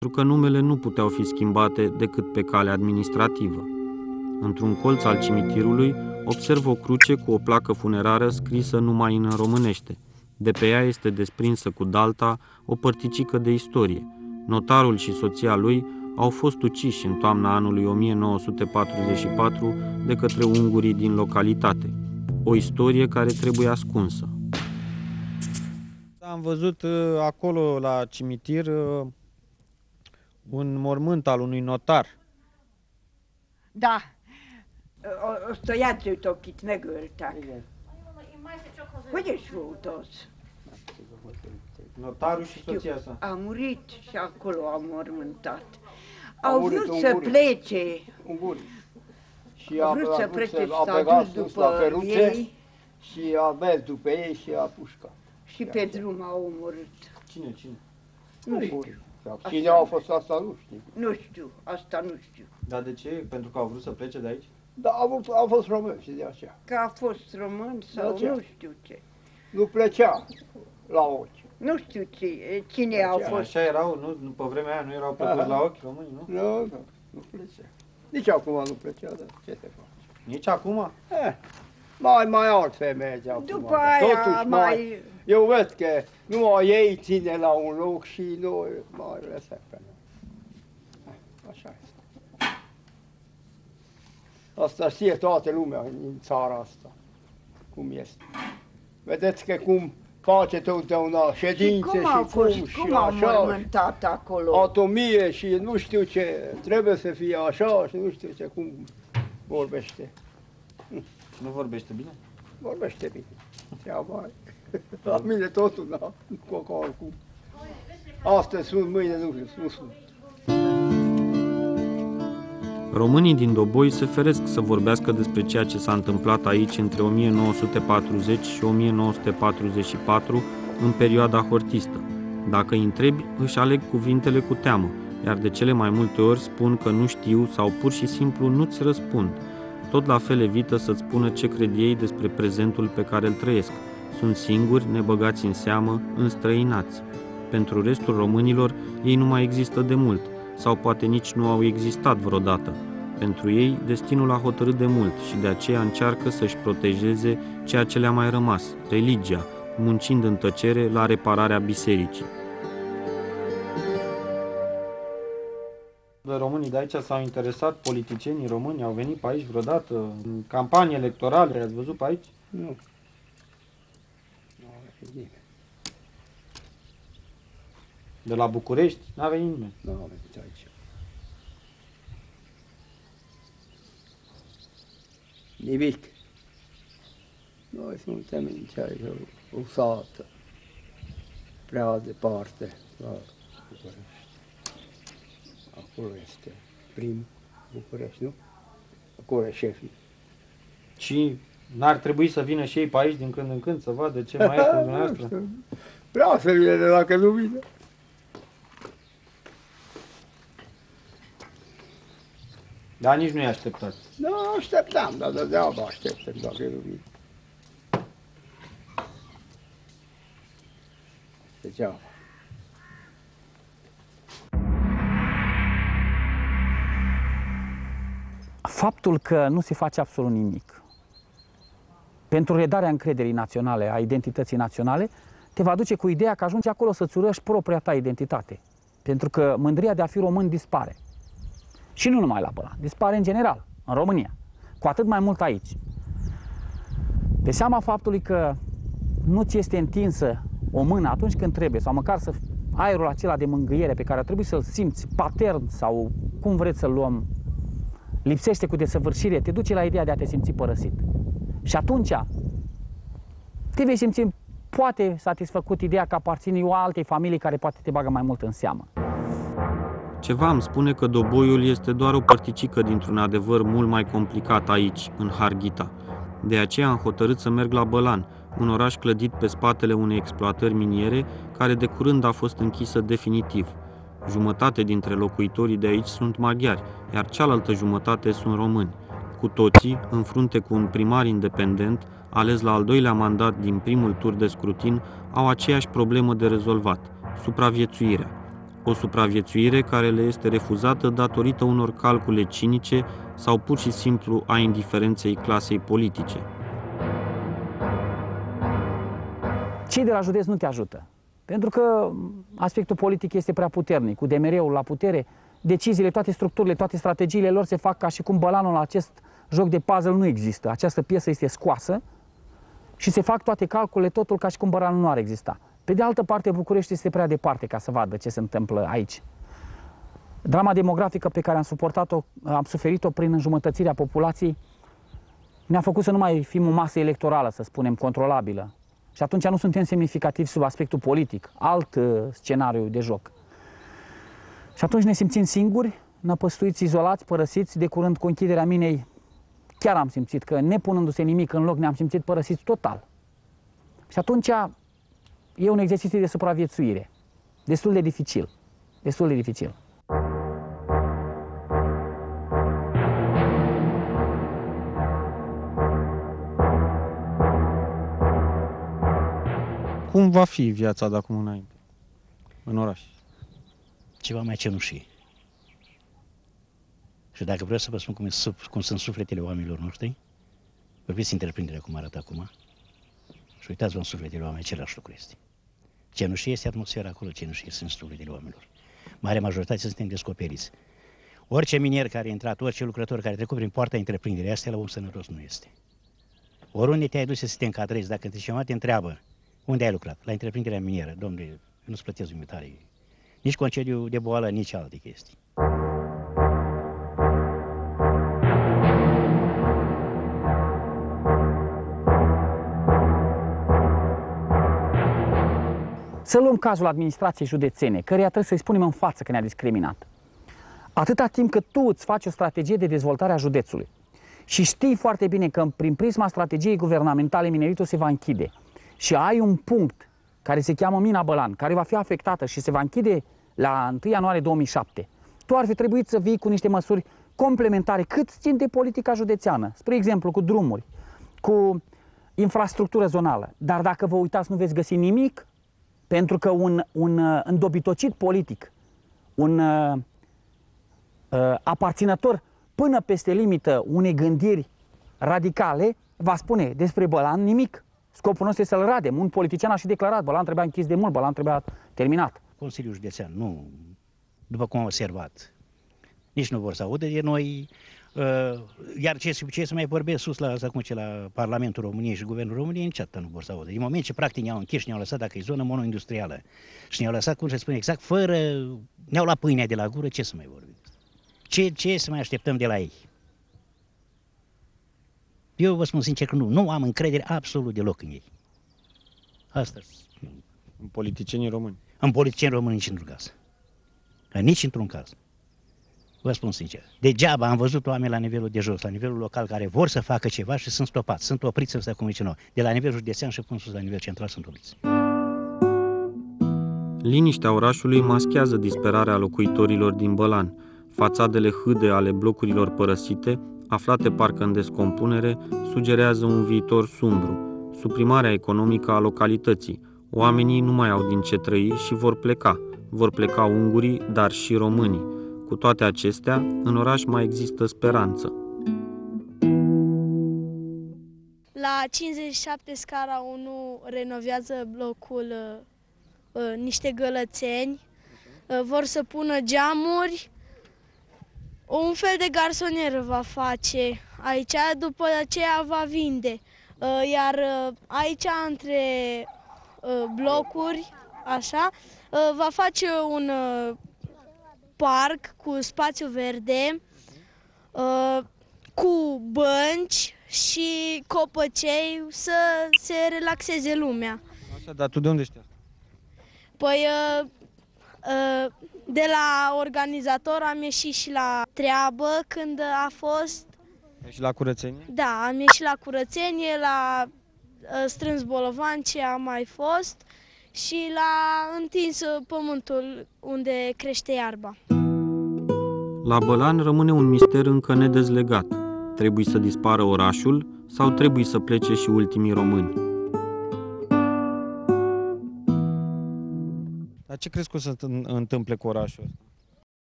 pentru că numele nu puteau fi schimbate decât pe cale administrativă. Într-un colț al cimitirului observ o cruce cu o placă funerară scrisă numai în românește. De pe ea este desprinsă cu dalta o părticică de istorie. Notarul și soția lui au fost uciși în toamna anului 1944 de către ungurii din localitate. O istorie care trebuie ascunsă. Am văzut acolo la cimitir un mormânt al unui notar. Da. Azt a jegyzőt, itt megöltek. Hogy is volt az? Notarul și soția sa. A murit și acolo a mormântat. Au vrut să plece. Și a plecat sus la Căruțe și a mers după ei și a pușcat. Și pe drum a omorât. Cine? Nu știu. Cine a fost asta nu știu. Nu știu, asta nu știu. Dar de ce? Pentru că au vrut să plece de aici? Da, au fost români și de aceea. Că a fost român sau nu știu ce. Nu plecea la ochi. Nu știu cine au fost. Așa erau, nu, pe vremea aia nu erau plăcuți la ochi români, nu? Nu plecea. Nici acum nu plecea, dar ce se face? Nici acum? Mai altfel merge acum. După aia totuși eu văd că numai ei ține la un loc și noi mai lăsăm pe noi. Așa este. Asta știe toată lumea în țara asta, cum este. Vedeți că cum face totdeauna ședințe și cum au mormântat acolo? Atomie și nu știu ce, trebuie să fie așa și nu știu ce, cum vorbește. Nu vorbește bine? Vorbește bine. La mine totul, da, cu oricum. Astăzi sunt, mâine nu sunt. Românii din Doboi se feresc să vorbească despre ceea ce s-a întâmplat aici între 1940 și 1944, în perioada hortistă. Dacă îi întrebi, își aleg cuvintele cu teamă, iar de cele mai multe ori spun că nu știu sau pur și simplu nu-ți răspund. Tot la fel evită să-ți spună ce cred ei despre prezentul pe care îl trăiesc. Sunt singuri, nebăgați în seamă, înstrăinați. Pentru restul românilor, ei nu mai există de mult, sau poate nici nu au existat vreodată. Pentru ei, destinul a hotărât de mult și de aceea încearcă să-și protejeze ceea ce le-a mai rămas, religia, muncind în tăcere la repararea bisericii. Românii de aici s-au interesat, politicienii români au venit pe aici vreodată, în campanie electorale, ați văzut pe aici? Nu. De la București? N-a venit nimeni. Nu a venit aici. Nimic. Noi suntem aici, o sată, prea departe, la București. Acolo este prim București, nu? Acolo e șefii. Și n-ar trebui să vină și ei pe aici din când în când să vadă ce mai e cu dumneavoastră? Vreau să vină, de dacă nu vine. Dar nici nu-i așteptați. Nu, așteptam, dar degeaba așteptăm dacă nu vine. Degeaba. Faptul că nu se face absolut nimic pentru redarea încrederii naționale, a identității naționale, te va duce cu ideea că ajungi acolo să-ți urăști propria ta identitate. Pentru că mândria de a fi român dispare. Și nu numai la Bălan, dispare în general, în România. Cu atât mai mult aici. De seama faptului că nu ți este întinsă o mână atunci când trebuie, sau măcar să aerul acela de mângâiere pe care ar trebui să-l simți patern sau cum vreți să-l luăm, lipsește cu desăvârșire, te duce la ideea de a te simți părăsit. Și atunci te vei simți poate satisfăcut ideea că aparține o altei familii care poate te bagă mai mult în seamă. Ceva îmi spune că Doboiul este doar o părticică dintr-un adevăr mult mai complicat aici, în Harghita. De aceea am hotărât să merg la Bălan, un oraș clădit pe spatele unei exploatări miniere, care de curând a fost închisă definitiv. Jumătate dintre locuitorii de aici sunt maghiari, iar cealaltă jumătate sunt români. Cu toții, în frunte cu un primar independent, ales la al doilea mandat din primul tur de scrutin, au aceeași problemă de rezolvat, supraviețuirea. O supraviețuire care le este refuzată datorită unor calcule cinice sau pur și simplu a indiferenței clasei politice. Cei de la județ nu te ajută, pentru că aspectul politic este prea puternic. Cu DMR-ul la putere, deciziile, toate structurile, toate strategiile lor se fac ca și cum bălanul, acest joc de puzzle nu există. Această piesă este scoasă și se fac toate calculele, totul ca și cum bălanul nu ar exista. Pe de altă parte, București este prea departe ca să vadă ce se întâmplă aici. Drama demografică pe care am suferit-o prin înjumătățirea populației ne-a făcut să nu mai fim o masă electorală, să spunem, controlabilă. Și atunci nu suntem semnificativi sub aspectul politic, alt scenariu de joc. Și atunci ne simțim singuri, năpăstuiți, izolați, părăsiți. De curând, cu închiderea minei, chiar am simțit că, nepunându-se nimic în loc, ne-am simțit părăsiți total. Și atunci e un exercițiu de supraviețuire, destul de dificil, destul de dificil. Cum va fi viața de acum înainte, în oraș? Ceva mai cenușii. Și dacă vreau să vă spun cum sunt sufletele oamenilor noștri, vorbiți întreprinderea cum arată acum și uitați-vă în sufletele oamenilor, același lucru este. Cenușie este atmosfera acolo, cenușie sunt sufletele oamenilor. Marea majoritate suntem descoperiți. Orice minier care a intrat, orice lucrător care a trecut prin poarta întreprinderii astea, la om sănătos nu este. Oriunde te-ai dus să te încadrezi, dacă cineva te întreabă unde ai lucrat, la întreprinderea minieră, domnule, nu-ți plătesc imitare, nici concediu de boală, nici alte chestii. Să luăm cazul administrației județene, căreia trebuie să-i spunem în față că ne-a discriminat. Atâta timp cât tu îți faci o strategie de dezvoltare a județului și știi foarte bine că prin prisma strategiei guvernamentale mineritul se va închide și ai un punct care se cheamă Mina Bălan, care va fi afectată și se va închide la 1 ianuarie 2007, tu ar fi trebuit să vii cu niște măsuri complementare cât țin de politica județeană, spre exemplu cu drumuri, cu infrastructură zonală. Dar dacă vă uitați, nu veți găsi nimic, pentru că un îndobitocit politic, un aparținător până peste limită unei gândiri radicale, va spune despre Bălan nimic. Scopul nostru este să-l radem. Un politician a și declarat, Bălan trebuia închis de mult, Bălan trebuia terminat. Consiliul Județean, nu, după cum am observat, nici nu vor să audă de noi, iar ce să mai vorbesc sus la Parlamentul României și Guvernul României, niciodată nu vor să audă. În moment ce practic ne-au închis și ne-au lăsat, dacă e zonă monoindustrială, și ne-au lăsat, cum se spune exact, fără, ne-au luat pâinea de la gură, ce să mai vorbim? Ce să mai așteptăm de la ei? Eu vă spun sincer că nu am încredere absolut deloc în ei. Asta. În politicienii români? În politicienii români nici într-un caz. Nici într-un caz. Vă spun sincer. Degeaba am văzut oameni la nivelul de jos, la nivelul local, care vor să facă ceva și sunt stopați. Sunt opriți să cum zice nou. De la nivelul județean și până sus la nivel central sunt opriți. Liniștea orașului maschează disperarea locuitorilor din Bălan. Fațadele hâde ale blocurilor părăsite, aflate parcă în descompunere, sugerează un viitor sumbru. Suprimarea economică a localității. Oamenii nu mai au din ce trăi și vor pleca. Vor pleca ungurii, dar și românii. Cu toate acestea, în oraș mai există speranță. La 57 scara 1 renovează blocul niște gălățeni, vor să pună geamuri, un fel de garsonieră va face aici, după aceea va vinde. Iar aici, între blocuri, așa, va face un parc cu spațiu verde, cu bănci și copăcei să se relaxeze lumea. Așa, dar tu de unde știi asta? Păi, de la organizator am ieșit și la treabă când a fost... Și la curățenie? Da, am ieșit la curățenie, la strâns bolovan ce a mai fost și la întins pământul unde crește iarba. La Bălan rămâne un mister încă nedezlegat. Trebuie să dispară orașul sau trebuie să plece și ultimii români? Dar ce crezi că o să se întâmple cu orașul ăsta?